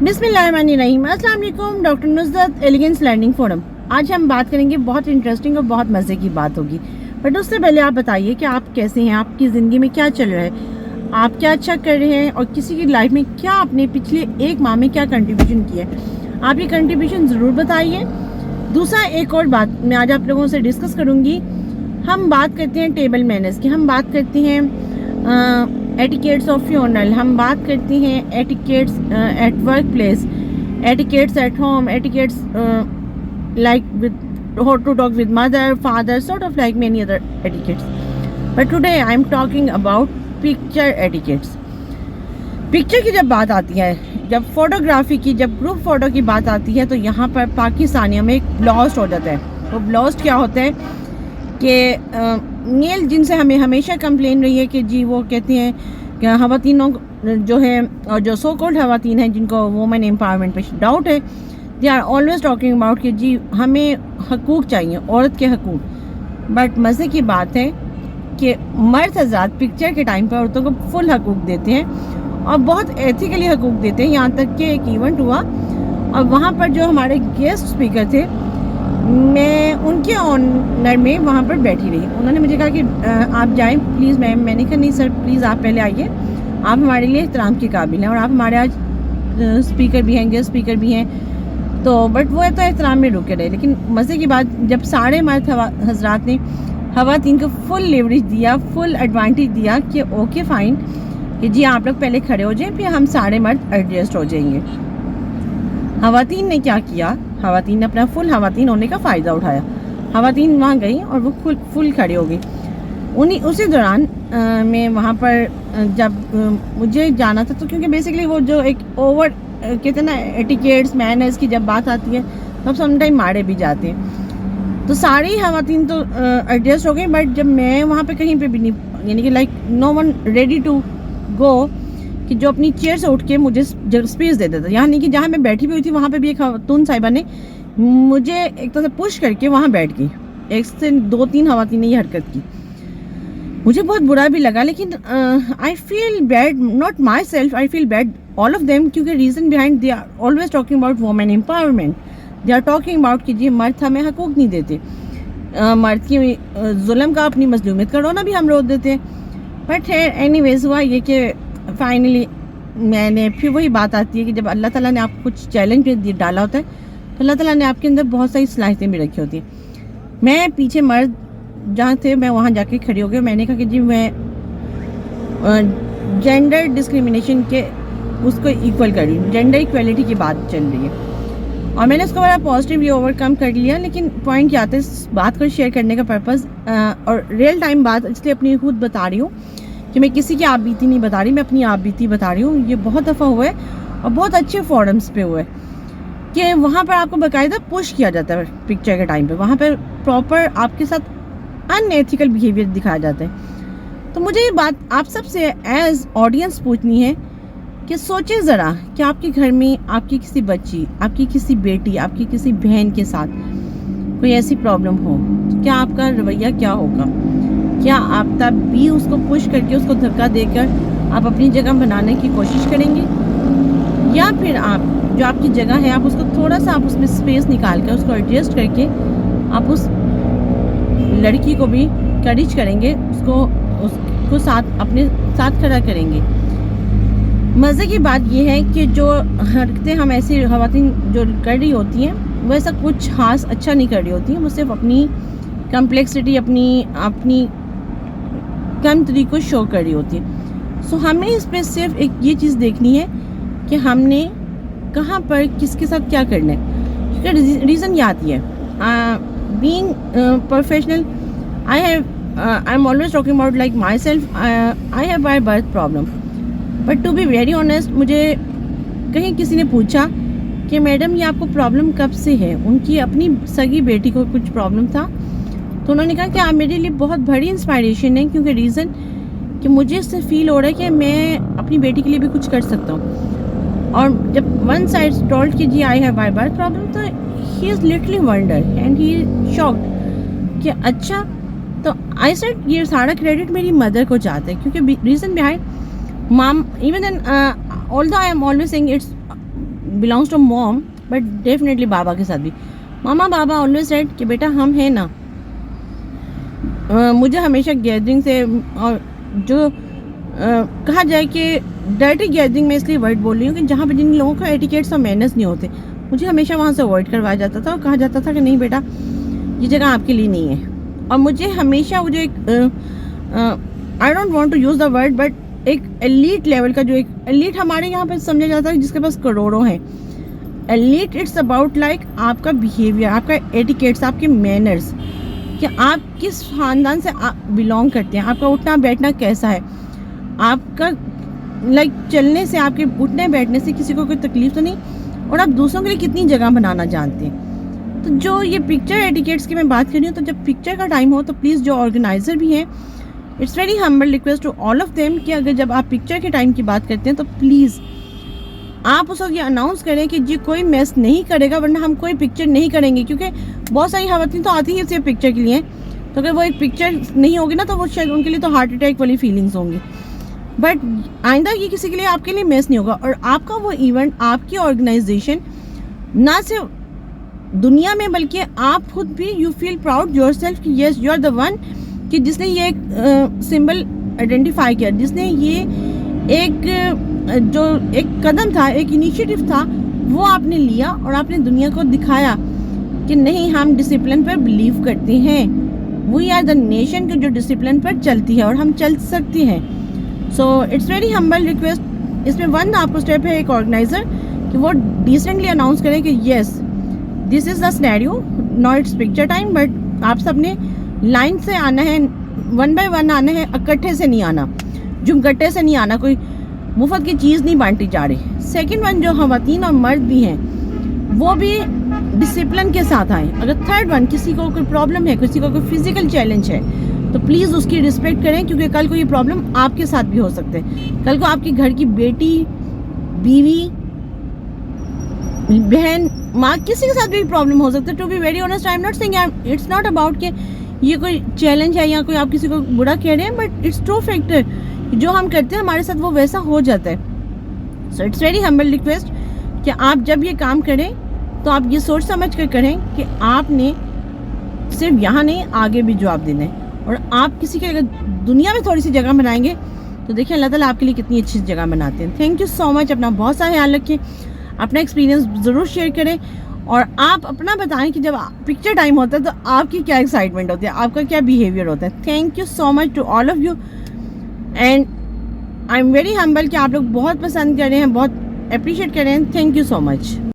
बिस्मिल्लाहिर्रहमानिर्रहीम। अस्सलाम वालेकुम। Doctor Nusrat elegance learning forum. आज हम बात करेंगे, बहुत इंटरेस्टिंग और बहुत मज़े की बात होगी। बट उससे पहले आप बताइए कि आप कैसे हैं, आपकी ज़िंदगी में क्या चल रहा है, आप क्या अच्छा कर रहे हैं और किसी की लाइफ में क्या आपने पिछले एक माह में क्या कंट्रीब्यूशन किया है। आप ये कंट्रीब्यूशन ज़रूर बताइए। दूसरा, एक और बात मैं आज आप लोगों से डिस्कस करूँगी। हम बात करते हैं टेबल मैनर्स की, हम बात करते हैं एटिकेट्स ऑफ फ्यूनरल, हम बात करते हैं etiquettes at work place, etiquettes at home, etiquettes like with how to talk with mother, father, sort of like many other etiquettes. But today I am talking about picture etiquettes. Picture की जब बात आती है, जब photography की, जब group photo की बात आती है, तो यहाँ पर पाकिस्तानियों में एक ब्लास्ट हो जाता है। वो ब्लास्ट क्या होता है कि मेल जिनसे हमें हमेशा कंप्लेन रही है कि जी वो कहते हैं कि ख़वातीनों जो है, और जो सो कॉल्ड ख़वातीन हैं जिनको वुमेन एम्पावरमेंट पे डाउट है, they are always talking about कि जी हमें हकूक़ चाहिए, औरत के हकूक़। बट मज़े की बात है कि मर्द हज़रात पिक्चर के टाइम पर औरतों को फुल हकूक़ देते हैं और बहुत एथिकली हकूक़ देते हैं। यहाँ तक कि एक इवेंट हुआ और वहाँ पर जो हमारे गेस्ट स्पीकर थे, मैं उनके ऑनर में वहाँ पर बैठी रही। उन्होंने मुझे कहा कि आप जाएं प्लीज़ मैम। मैंने कहा नहीं सर, प्लीज़ आप पहले आइए, आप हमारे लिए एहतराम के काबिल हैं और आप हमारे आज स्पीकर भी हैं, गेस्ट स्पीकर भी हैं। तो बट वो तो एहतराम में रुके रहे। लेकिन मज़े की बात, जब सारे मर्द हज़रात ने ख़वातीन को फुल लेवरेज दिया, फुल एडवांटेज दिया कि ओके फ़ाइन कि जी आप लोग पहले खड़े हो जाएं, फिर हम सारे मर्द एडजस्ट हो जाएंगे। ख़वातीन ने क्या किया, ख़वातीन ने अपना फुल ख़वातीन होने का फ़ायदा उठाया। ख़वातीन वहाँ गई और वो फुल खड़ी हो गई। उसी दौरान मैं वहाँ पर जब मुझे जाना था, तो क्योंकि बेसिकली वो जो एक ओवर कहते हैं ना एटिकेट्स मैनर्स की जब बात आती है तब समटाइम मारे भी जाते हैं। तो सारी ख़वातीन तो एडजस्ट हो गई, बट जब मैं वहाँ पे कहीं पे भी नहीं, यानी कि like no one ready to go, कि जो अपनी चेयर से उठ के मुझे स्पेस दे देता। यानी कि जहाँ मैं बैठी भी हुई थी वहाँ पे भी एक खातून साहिबा ने मुझे एक तरह से पुश करके वहाँ बैठ गई। एक से 2-3 ख़वातीन ने ये हरकत की। मुझे बहुत बुरा भी लगा, लेकिन I feel bad, not myself, I feel bad all of them, क्योंकि reason behind they are always talking about women empowerment. They are talking about कि जी मर्द हमें हकूक़ नहीं देते, मर्द की जुल्म का, अपनी मजलूमियत का रोना भी हम रोक देते हैं। बट है एनीवेज, हुआ ये कि फाइनली मैंने फिर वही बात आती है कि जब अल्लाह ताला ने आपको कुछ चैलेंज पे डाला होता है तो अल्लाह ताला ने आपके अंदर बहुत सारी सलाहियतें भी रखी होती हैं। मैं पीछे मर्द जहाँ थे मैं वहाँ जाके खड़ी हो गई। मैंने कहा कि जी मैं जेंडर डिस्क्रिमिनेशन के उसको इक्वल कर रही हूँ, जेंडर इक्वलिटी की बात चल रही है और मैंने उसको बड़ा पॉजिटिवली ओवरकम कर लिया। लेकिन पॉइंट क्या आता है, इस बात को शेयर करने का पर्पज़ और रियल टाइम बात इसलिए अपनी खुद बता रही हूँ कि मैं किसी की आप बीती नहीं बता रही, मैं अपनी आप बीती बता रही हूँ। ये बहुत दफ़ा हुआ है और बहुत अच्छे फोरम्स पे हुआ है कि वहाँ पर आपको बाकायदा पुश किया जाता है पिक्चर के टाइम पे, वहाँ पर प्रॉपर आपके साथ अनएथिकल बिहेवियर दिखाया जाता है। तो मुझे ये बात आप सबसे एज ऑडियंस पूछनी है कि सोचें ज़रा कि आपके घर में आपकी किसी बच्ची, आपकी किसी बेटी, आपकी किसी बहन के साथ कोई ऐसी प्रॉब्लम हो, तो क्या आपका रवैया क्या होगा? क्या आप तब भी उसको पुश करके, उसको धक्का देकर आप अपनी जगह बनाने की कोशिश करेंगे, या फिर आप जो आपकी जगह है आप उसको थोड़ा सा आप उसमें स्पेस निकाल कर उसको एडजस्ट करके आप उस लड़की को भी करेज करेंगे, उसको साथ अपने साथ खड़ा करेंगे। मज़े की बात यह है कि जो हरकतें हम ऐसी ख़वातीन जो कर रही होती हैं वो ऐसा कुछ खास अच्छा नहीं कर रही होती हैं, वो सिर्फ अपनी कम्प्लेक्सिटी, अपनी कम तरीक़ों को शो कर रही होती है। सो हमें इस पर सिर्फ एक ये चीज़ देखनी है कि हमने कहाँ पर किसके साथ क्या करना है। क्योंकि रीज़न ये आती है, being professional, I am always talking about like myself, I have by birth problem. But to be very honest, मुझे कहीं किसी ने पूछा कि मैडम ये आपको प्रॉब्लम कब से है। उनकी अपनी सगी बेटी को कुछ प्रॉब्लम था, तो उन्होंने कहा कि आप मेरे लिए बहुत बड़ी इंस्पायरेशन है, क्योंकि रीज़न कि मुझे इससे फील हो रहा है कि मैं अपनी बेटी के लिए भी कुछ कर सकता हूँ। और जब वन साइड टोल्ड कि ji I have by birth problem, तो he is literally wonder and he shocked कि अच्छा। तो आई सेड ये सारा क्रेडिट मेरी मदर को जाता है, क्योंकि reason behind mom, even then although I am always saying it's belongs to mom but definitely बाबा के साथ भी। मामा बाबा ऑलवेज सेड कि बेटा हम हैं ना। मुझे हमेशा गैदरिंग से और जो कहा जाए कि डर्टी गैदरिंग में इसलिए वर्ड बोल रही हूँ कि जहाँ पर जिन लोगों को एटिकेट्स और मैनर्स नहीं होते, मुझे हमेशा वहाँ से अवॉइड करवाया जाता था और कहा जाता था कि नहीं बेटा ये जगह आपके लिए नहीं है। और मुझे हमेशा वो जो एक I don't want to use the word but एक एलीट लेवल का, जो एक एलीट हमारे यहाँ पे समझा जाता है जिसके पास करोड़ों हैं। एलीट इट्स अबाउट लाइक आपका बिहेवियर, आपका एटिकेट्स, आपके मैनर्स, कि आप किस ख़ानदान से बिलोंग करते हैं, आपका उठना बैठना कैसा है, आपका लाइक चलने से, आपके उठने बैठने से किसी को कोई तकलीफ तो नहीं, और आप दूसरों के लिए कितनी जगह बनाना जानते हैं। तो जो ये पिक्चर एटिकेट्स की मैं बात कर रही हूँ, तो जब पिक्चर का टाइम हो तो प्लीज़ जो ऑर्गेनाइज़र भी हैं, it's very humble request to all of them कि अगर जब आप पिक्चर के टाइम की बात करते हैं तो प्लीज़ आप उस वक्त ये अनाउंस करें कि जी कोई मेस नहीं करेगा वरना हम कोई पिक्चर नहीं करेंगे, क्योंकि बहुत सारी खवातीन तो आती ही सिर्फ पिक्चर के लिए, तो अगर वो एक पिक्चर नहीं होगी ना तो वो शायद उनके लिए तो हार्ट अटैक वाली फीलिंग्स होंगी। बट आइंदा ये किसी के लिए आपके लिए मेस नहीं होगा, और आपका वो इवेंट, आपकी ऑर्गेनाइजेशन ना सिर्फ दुनिया में बल्कि आप खुद भी you feel proud yourself कि yes you are the one, कि जिसने ये एक सिंबल आइडेंटिफाई किया, जिसने ये एक जो एक कदम था, एक इनिशिएटिव था, वो आपने लिया और आपने दुनिया को दिखाया कि नहीं हम डिसिप्लिन पर बिलीव करते हैं, वी आर द नेशन जो डिसिप्लिन पर चलती है और हम चल सकते हैं। So it's very humble request. इसमें वन आपको स्टेप है एक ऑर्गेनाइजर कि वो डिसेंटली अनाउंस करें कि yes this is the scenario, not it's picture time, but आप सबने लाइन से आना है, वन बाय वन आना है, इकट्ठे से नहीं आना, झुमकट्टे से नहीं आना, कोई मुफ्त की चीज़ नहीं बांटी जा रही। सेकंड वन जो खवातीन और मर्द भी हैं वो भी डिसिप्लिन के साथ आए। अगर थर्ड वन किसी को कोई प्रॉब्लम है, किसी को कोई फिजिकल चैलेंज है, तो प्लीज़ उसकी रिस्पेक्ट करें, क्योंकि कल को ये प्रॉब्लम आपके साथ भी हो सकते हैं। कल को आपके घर की बेटी, बीवी, बहन, माँ, किसी के साथ भी प्रॉब्लम हो सकता है। To be very honest I am not saying, it's not about कि ये कोई चैलेंज है या कोई आप किसी को बुरा कह रहे हैं, बट इट्स ट्रू फैक्टर, जो हम करते हैं हमारे साथ वो वैसा हो जाता है। So it's very humble request कि आप जब ये काम करें तो आप ये सोच समझ कर करें कि आपने सिर्फ यहाँ नहीं आगे भी जवाब देना है, और आप किसी के अगर दुनिया में थोड़ी सी जगह बनाएंगे तो देखिए अल्लाह ताला आपके लिए कितनी अच्छी जगह बनाते हैं। Thank you so much. अपना बहुत सारा ख्याल रखें, अपना एक्सपीरियंस ज़रूर शेयर करें, और आप अपना बताएं कि जब पिक्चर टाइम होता है तो आपकी क्या एक्साइटमेंट होती है, आपका क्या बिहेवियर होता है। Thank you so much to all of you, and I am very humble कि आप लोग बहुत पसंद कर रहे हैं, बहुत अप्रिशिएट कर रहे हैं। Thank you so much.